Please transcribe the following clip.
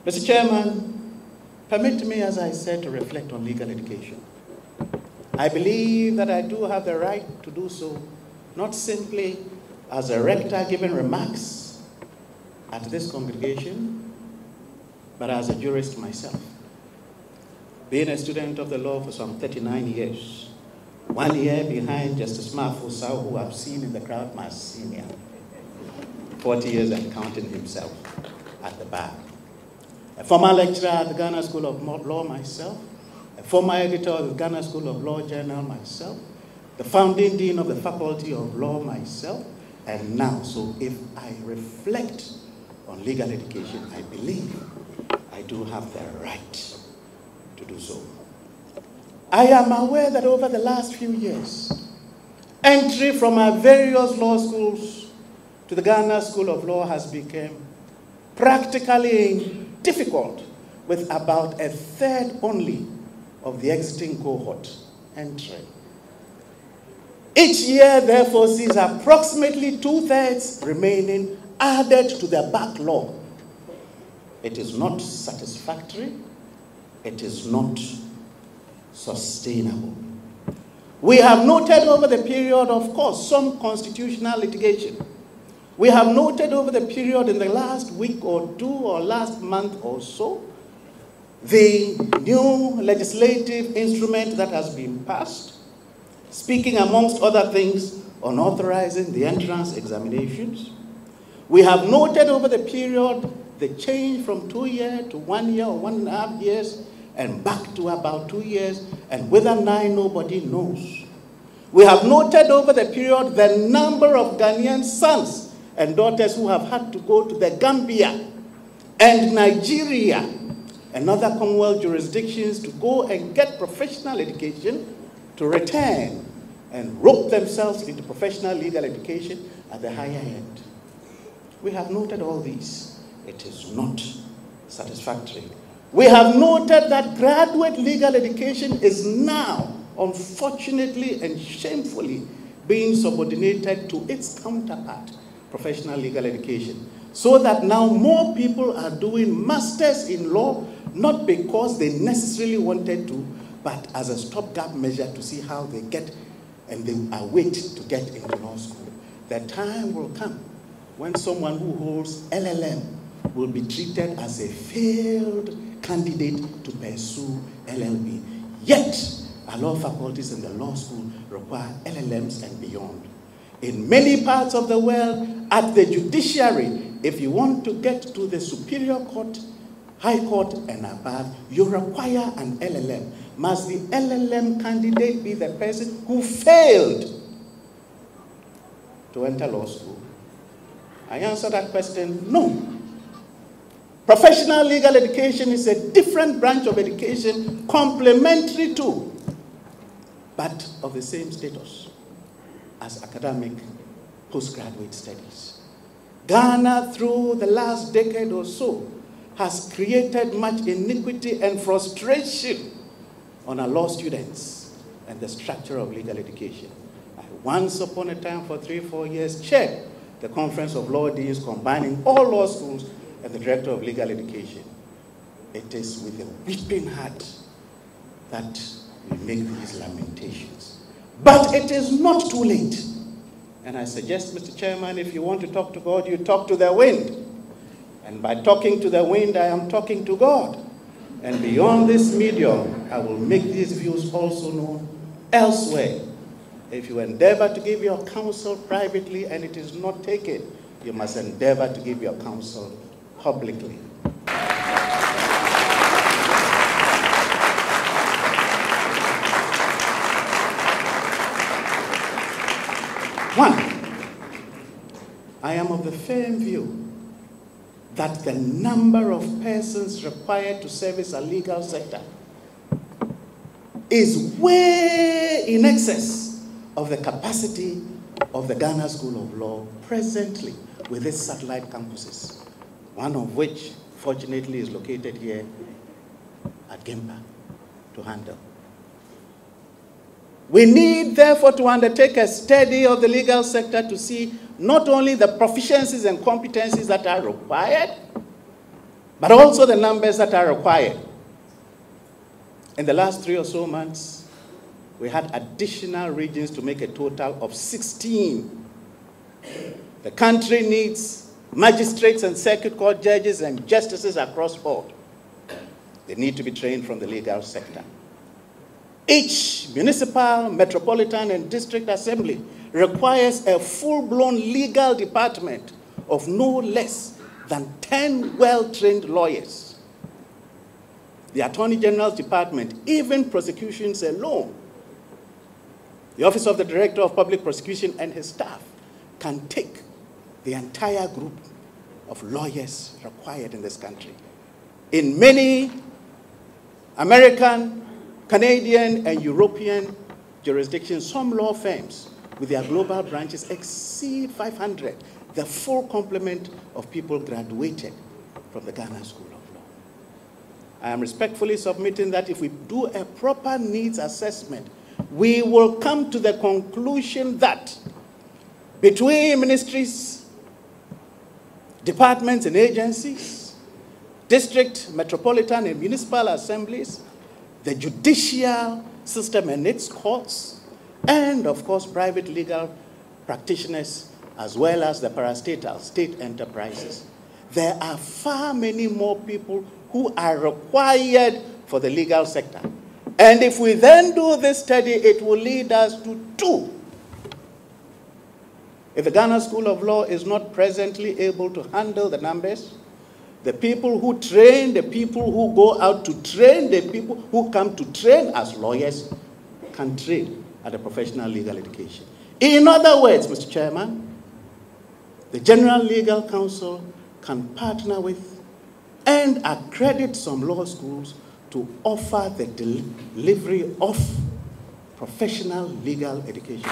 Mr. Chairman, permit me, as I said, to reflect on legal education. I believe that I do have the right to do so, not simply as a rector giving remarks at this congregation, but as a jurist myself. Being a student of the law for some 39 years, 1 year behind Justice Mafusau, who I've seen in the crowd, my senior, 40 years and counting himself at the bar. A former lecturer at the Ghana School of Law myself, a former editor of the Ghana School of Law Journal myself, the founding dean of the Faculty of Law myself, and now, so if I reflect on legal education, I believe I do have the right to do so. I am aware that over the last few years, entry from our various law schools to the Ghana School of Law has become practically difficult, with about a third only of the exiting cohort entering. Each year, therefore, sees approximately 2/3 remaining added to the backlog. It is not satisfactory. It is not sustainable. We have noted over the period, of course, some constitutional litigation. We have noted over the period in the last week or two or last month or so, the new legislative instrument that has been passed, speaking amongst other things on authorizing the entrance examinations. We have noted over the period the change from 2 years to 1 year or 1.5 years and back to about 2 years, and whether 9, nobody knows. We have noted over the period the number of Ghanaian sons and daughters who have had to go to the Gambia and Nigeria and other Commonwealth jurisdictions to go and get professional education, to return and rope themselves into professional legal education at the higher end. We have noted all these. It is not satisfactory. We have noted that graduate legal education is now, unfortunately and shamefully, being subordinated to its counterpart, professional legal education, so that now more people are doing masters in law, not because they necessarily wanted to, but as a stopgap measure to see how they get, and they await to get into law school. The time will come when someone who holds LLM will be treated as a failed candidate to pursue LLB. Yet, our law faculties and the law school require LLMs and beyond. In many parts of the world, at the judiciary, if you want to get to the superior court, high court, and above, you require an LLM. Must the LLM candidate be the person who failed to enter law school? I answer that question, no. Professional legal education is a different branch of education, complementary to, but of the same status as academic postgraduate studies. Ghana, through the last decade or so, has created much iniquity and frustration on our law students and the structure of legal education. I once upon a time, for 3-4 years, chaired the Conference of Law Deans combining all law schools and the Director of Legal Education. It is with a weeping heart that we make these lamentations. But it is not too late. And I suggest, Mr. Chairman, if you want to talk to God, you talk to the wind. And by talking to the wind, I am talking to God. And beyond this medium, I will make these views also known elsewhere. If you endeavor to give your counsel privately and it is not taken, you must endeavor to give your counsel publicly. One, I am of the firm view that the number of persons required to service a legal sector is way in excess of the capacity of the Ghana School of Law presently with its satellite campuses, one of which, fortunately, is located here at GIMPA to handle. We need, therefore, to undertake a study of the legal sector to see not only the proficiencies and competencies that are required, but also the numbers that are required. In the last 3 or so months, we had additional regions to make a total of 16. The country needs magistrates and circuit court judges and justices across board. They need to be trained from the legal sector. Each municipal, metropolitan, and district assembly requires a full-blown legal department of no less than 10 well-trained lawyers. The Attorney General's department, even prosecutions alone, the Office of the Director of Public Prosecution and his staff can take the entire group of lawyers required in this country. In many American, Canadian, and European jurisdictions, some law firms with their global branches exceed 500, the full complement of people graduated from the Ghana School of Law. I am respectfully submitting that if we do a proper needs assessment, we will come to the conclusion that between ministries, departments and agencies, district, metropolitan, and municipal assemblies, the judicial system and its courts, and of course private legal practitioners, as well as the parastatal state enterprises, there are far many more people who are required for the legal sector. And if we then do this study, it will lead us to 2. If the Ghana School of Law is not presently able to handle the numbers, the people who train, the people who go out to train, the people who come to train as lawyers can train at a professional legal education. In other words, Mr. Chairman, the General Legal Council can partner with and accredit some law schools to offer the delivery of professional legal education.